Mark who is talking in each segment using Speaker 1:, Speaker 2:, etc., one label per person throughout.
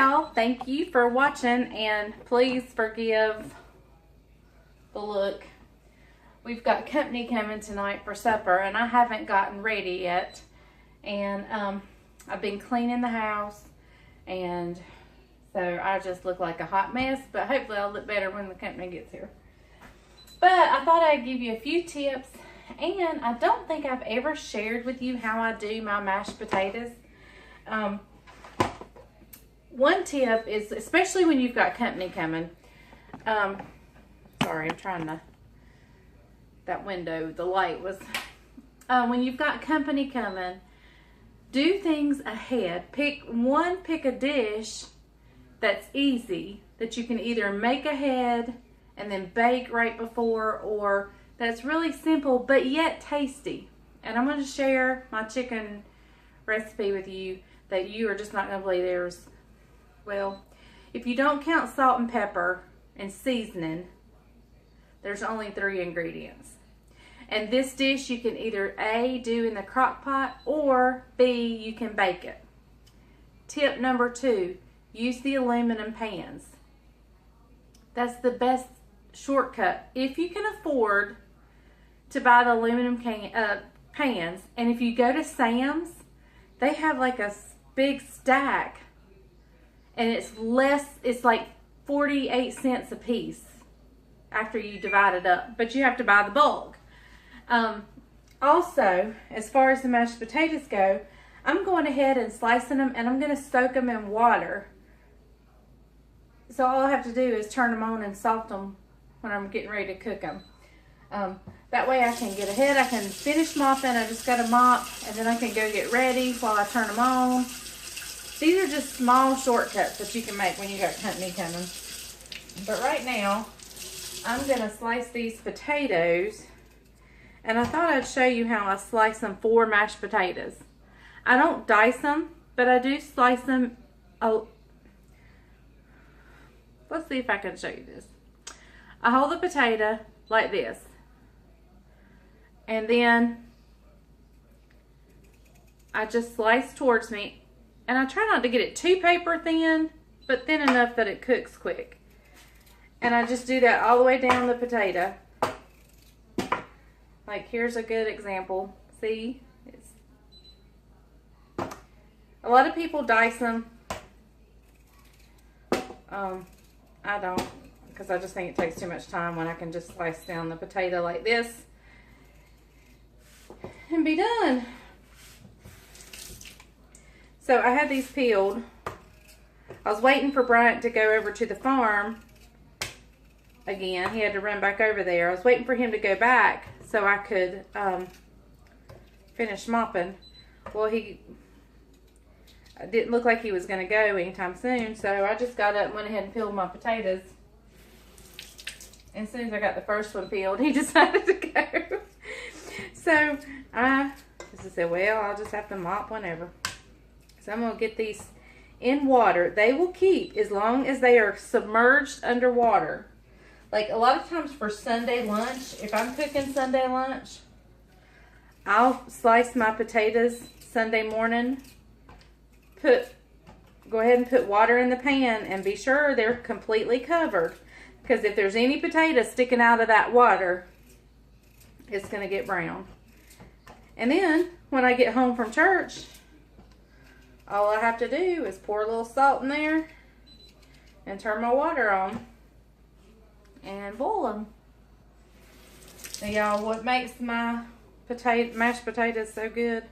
Speaker 1: y'all, thank you for watching, and please forgive the look. We've got company coming tonight for supper, and I haven't gotten ready yet. And I've been cleaning the house, and so I just look like a hot mess, but hopefully I'll look better when the company gets here. But I thought I'd give you a few tips, and I don't think I've ever shared with you how I do my mashed potatoes. One tip is, especially when you've got company coming, sorry, I'm trying to, that window, the light was, when you've got company coming, do things ahead. Pick a dish that's easy, that you can either make ahead and then bake right before, or that's really simple but yet tasty. And I'm going to share my chicken recipe with you that you are just not going to believe. There's, well, if you don't count salt and pepper and seasoning, there's only 3 ingredients. And this dish you can either A, do in the crock pot, or B, you can bake it. Tip number 2, use the aluminum pans. That's the best shortcut. If you can afford to buy the aluminum pans, and if you go to Sam's, they have like a big stack, and it's like 48 cents a piece after you divide it up, but you have to buy the bulk. Also, as far as the mashed potatoes go, I'm going ahead and slicing them, and I'm going to soak them in water. So all I have to do is turn them on and salt them when I'm getting ready to cook them. That way I can get ahead. I can finish mopping. I just got to mop, and then I can go get ready while I turn them on. These are just small shortcuts that you can make when you got company coming. But right now, I'm going to slice these potatoes, and I thought I'd show you how I slice them for mashed potatoes. I don't dice them, but I do slice them. Let's see if I can show you this. I hold the potato like this, and then I just slice towards me, and I try not to get it too paper thin, but thin enough that it cooks quick. And I just do that all the way down the potato. Like, here's a good example. See? A lot of people dice them. I don't, because I just think it takes too much time when I can just slice down the potato like this and be done. So I had these peeled. I was waiting for Bryant to go over to the farm again. He had to run back over there. I was waiting for him to go back so I could finish mopping. Well, it didn't look like he was going to go anytime soon, so I just got up and went ahead and peeled my potatoes. And as soon as I got the first one peeled, he decided to go. So I just said, well, I'll just have to mop whenever. So I'm going to get these in water. They will keep as long as they are submerged underwater. Like a lot of times for Sunday lunch, if I'm cooking Sunday lunch, I'll slice my potatoes Sunday morning. Go ahead and put water in the pan and be sure they're completely covered. Because if there's any potato sticking out of that water, it's going to get brown. And then when I get home from church, all I have to do is pour a little salt in there and turn my water on and boil them. Now y'all, what makes my mashed potatoes so good?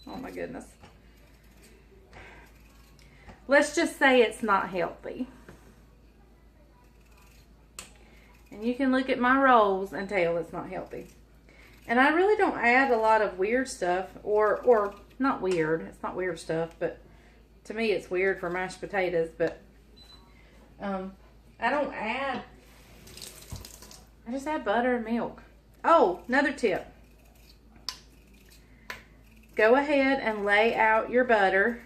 Speaker 1: Oh my goodness. Let's just say it's not healthy. And you can look at my rolls and tell it's not healthy. And I really don't add a lot of weird stuff, or not weird. It's not weird stuff, but to me it's weird for mashed potatoes. But I don't add. I just add butter and milk. Oh, another tip. Go ahead and lay out your butter.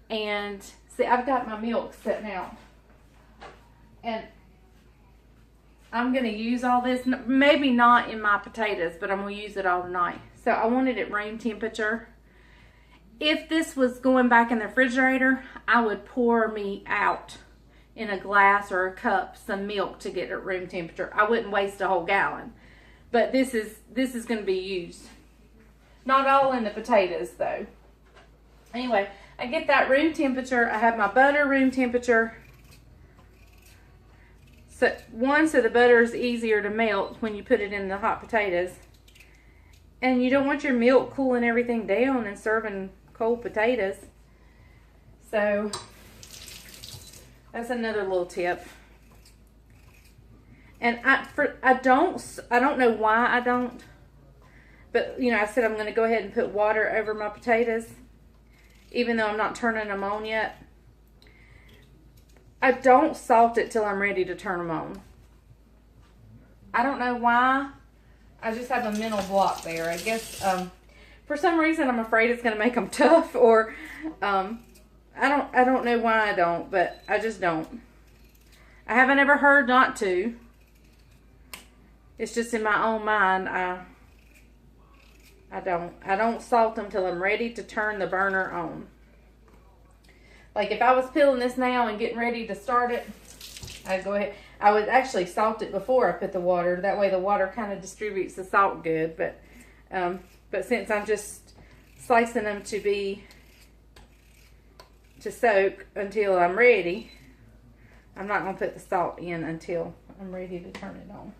Speaker 1: And see, I've got my milk sitting out. And I'm going to use all this. Maybe not in my potatoes, but I'm going to use it all tonight. So I want it at room temperature. if this was going back in the refrigerator, I would pour me out in a glass or a cup some milk to get at room temperature. I wouldn't waste a whole gallon. But this is going to be used. Not all in the potatoes though. Anyway, I get that room temperature. I have my butter room temperature. So the butter is easier to melt when you put it in the hot potatoes. And you don't want your milk cooling everything down and serving cold potatoes. So that's another little tip. And I don't know why I don't. But, you know, I said I'm going to go ahead and put water over my potatoes, even though I'm not turning them on yet. I don't salt it till I'm ready to turn them on. I don't know why. I just have a mental block there. I guess for some reason I'm afraid it's going to make them tough, or I don't know why I don't, but I just don't. I haven't ever heard not to. It's just in my own mind. I don't salt them till I'm ready to turn the burner on. Like if I was peeling this now and getting ready to start it, I'd go ahead. I would actually salt it before I put the water. That way the water kind of distributes the salt good. But since I'm just slicing them to soak until I'm ready, I'm not going to put the salt in until I'm ready to turn it on.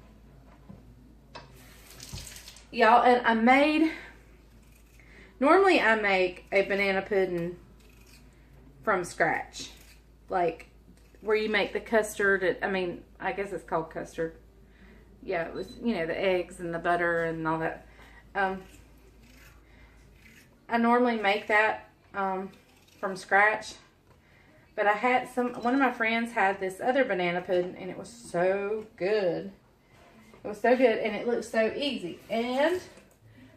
Speaker 1: Y'all, and normally I make a banana pudding from scratch. Like, where you make the custard, I guess it's called custard. Yeah, it was, you know, the eggs and the butter and all that. I normally make that from scratch. But I had one of my friends had this other banana pudding, and it was so good. It was so good, and it looked so easy. And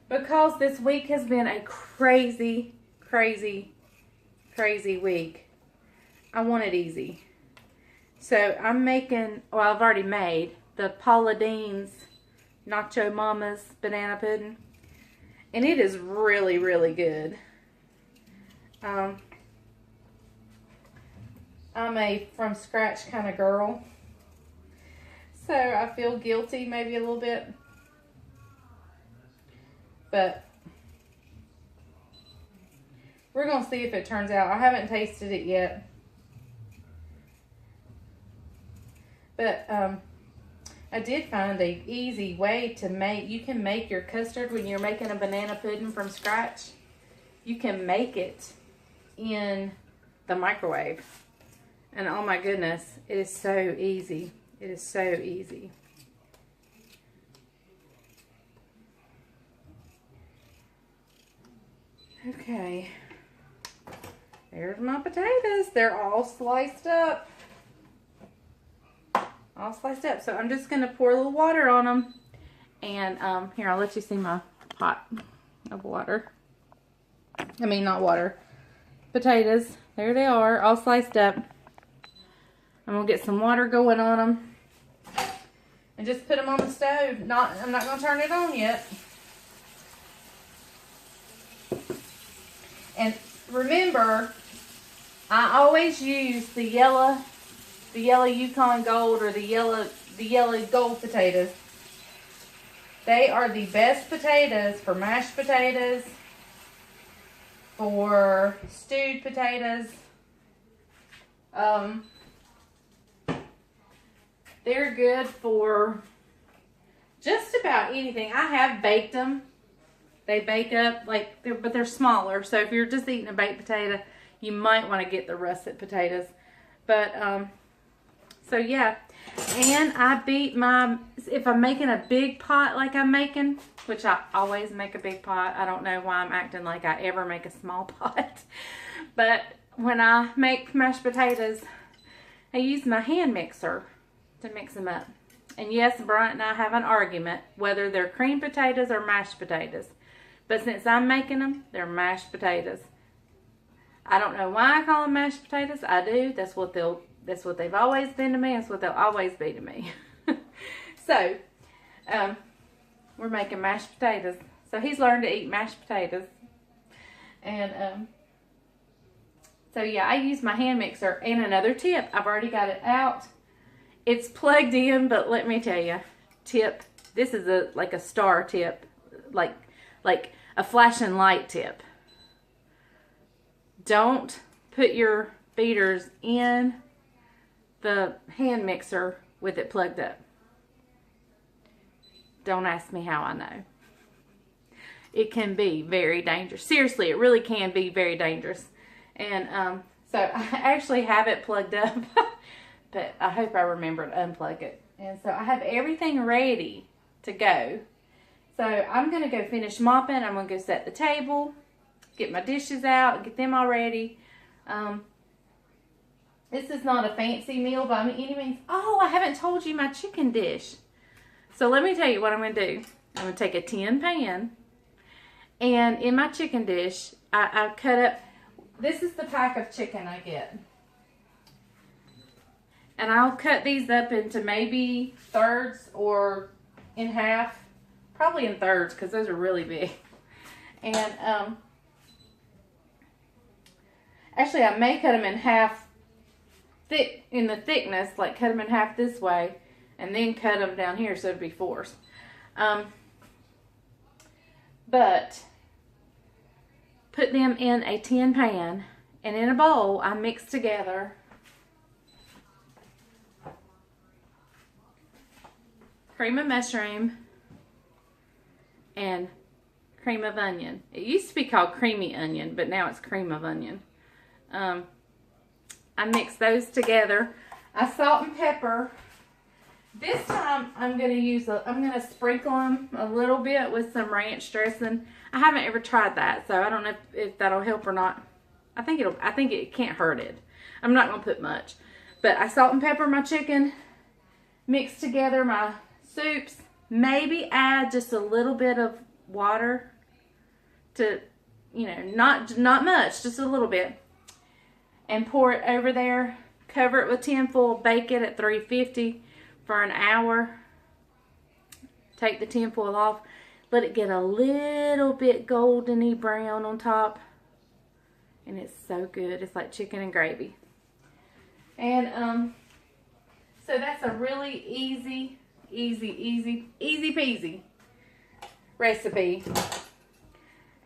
Speaker 1: because this week has been a crazy, crazy, crazy week, I want it easy. So I'm making, I've already made the Paula Deen's Nacho Mama's banana pudding. And it is really, really good. I'm a from scratch kind of girl. So I feel guilty maybe a little bit. But we're going to see if it turns out. I haven't tasted it yet. But I did find an easy way to you can make your custard when you're making a banana pudding from scratch. You can make it in the microwave. And oh my goodness, it is so easy. It is so easy. Okay. There's my potatoes. They're all sliced up. All sliced up. So I'm just going to pour a little water on them. And here, I'll let you see my pot of water. I mean, not water. Potatoes. There they are, all sliced up. I'm going to get some water going on them. And just put them on the stove. I'm not going to turn it on yet. And remember, I always use the yellow Yukon Gold or the yellow gold potatoes. They are the best potatoes for mashed potatoes, for stewed potatoes. They're good for just about anything. I have baked them. They bake up, but they're smaller. So if you're just eating a baked potato, you might want to get the russet potatoes. But, so yeah. And I beat if I'm making a big pot like I'm making, which I always make a big pot. I don't know why I'm acting like I ever make a small pot. But when I make mashed potatoes, I use my hand mixer to mix them up. And yes, Bryant and I have an argument whether they're cream potatoes or mashed potatoes. But since I'm making them, they're mashed potatoes. I don't know why I call them mashed potatoes. I do. That's what they've always been to me. That's what they'll always be to me. So, we're making mashed potatoes. So he's learned to eat mashed potatoes. And so yeah, I use my hand mixer. And another tip, I've already got it out. It's plugged in, but let me tell you, tip, this is like a star tip, like a flashing light tip. Don't put your beaters in the hand mixer with it plugged up. Don't ask me how I know. It can be very dangerous. Seriously, it really can be very dangerous. And so I actually have it plugged up, but I hope I remember to unplug it. And so I have everything ready to go. So I'm going to go finish mopping. I'm going to go set the table, get my dishes out, get them all ready. This is not a fancy meal by any means. Oh, I haven't told you my chicken dish. So let me tell you what I'm going to do. I'm going to take a tin pan, and in my chicken dish, I cut up, this is the pack of chicken I get. And I'll cut these up into maybe thirds or in half. Probably in thirds because those are really big. And actually I may cut them in half thick in the thickness, like cut them in half this way and then cut them down here so it'd be fours. But put them in a tin pan, and in a bowl I mix together cream of mushroom and cream of onion. It used to be called creamy onion, but now it's cream of onion. I mix those together. I salt and pepper. This time I'm going to sprinkle them a little bit with some ranch dressing. I haven't ever tried that, so I don't know if that'll help or not. I think it can't hurt it. I'm not going to put much. But I salt and pepper my chicken, mix together my soups, maybe add just a little bit of water to, you know, not much, just a little bit, and pour it over there. Cover it with tin foil, bake it at 350 for an hour. Take the tin foil off, let it get a little bit goldeny brown on top, and it's so good. It's like chicken and gravy. And so that's a really easy peasy recipe.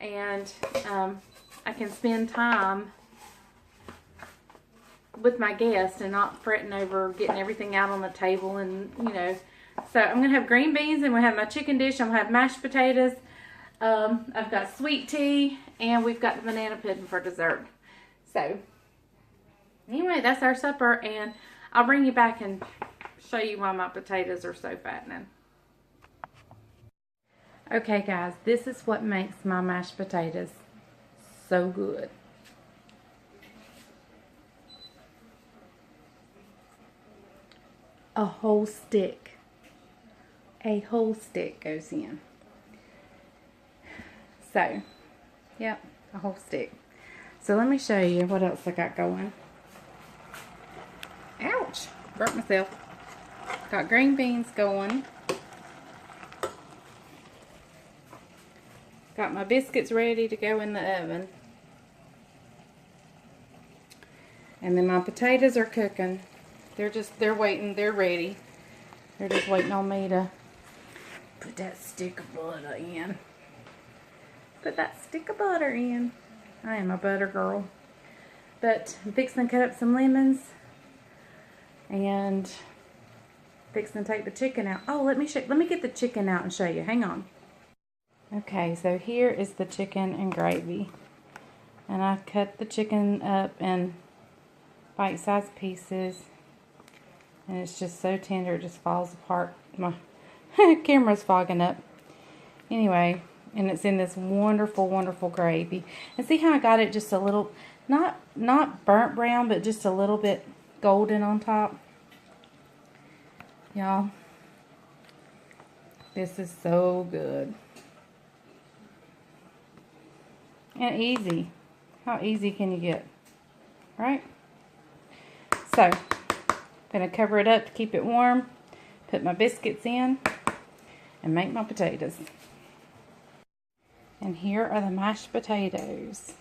Speaker 1: And I can spend time with my guests and not fretting over getting everything out on the table, and you know. So I'm gonna have green beans, and we'll have my chicken dish. I'm gonna have mashed potatoes. I've got sweet tea, and we've got the banana pudding for dessert. So anyway, that's our supper, and I'll bring you back and show you why my potatoes are so fattening. Okay guys, this is what makes my mashed potatoes so good. A whole stick goes in. So, yep, a whole stick. So let me show you what else I got going. Ouch, burnt myself. Got green beans going. Got my biscuits ready to go in the oven. And then my potatoes are cooking. They're waiting, they're ready. They're just waiting on me to put that stick of butter in. Put that stick of butter in. I am a butter girl. But I'm fixing to cut up some lemons. And fixing to take the chicken out. Oh, let me get the chicken out and show you. Hang on. Okay, so here is the chicken and gravy. And I cut the chicken up in bite-sized pieces. And it's just so tender, it just falls apart. My camera's fogging up. Anyway, and it's in this wonderful, wonderful gravy. And see how I got it just a little, not burnt brown, but just a little bit golden on top? Y'all, this is so good. And easy. How easy can you get? Right? So, I'm going to cover it up to keep it warm, put my biscuits in, and make my potatoes. And here are the mashed potatoes.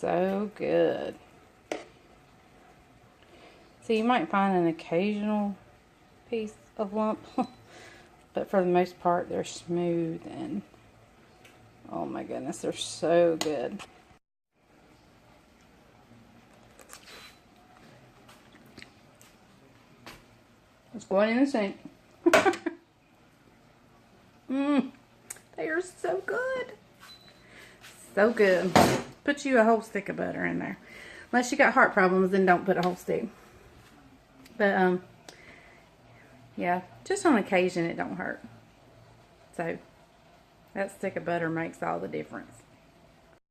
Speaker 1: so good. So you might find an occasional piece of lump, but for the most part they're smooth and oh my goodness, they're so good. It's going in the sink. They are so good. So good. Put you a whole stick of butter in there. Unless you got heart problems, then don't put a whole stick. But, yeah, just on occasion it don't hurt. So, that stick of butter makes all the difference.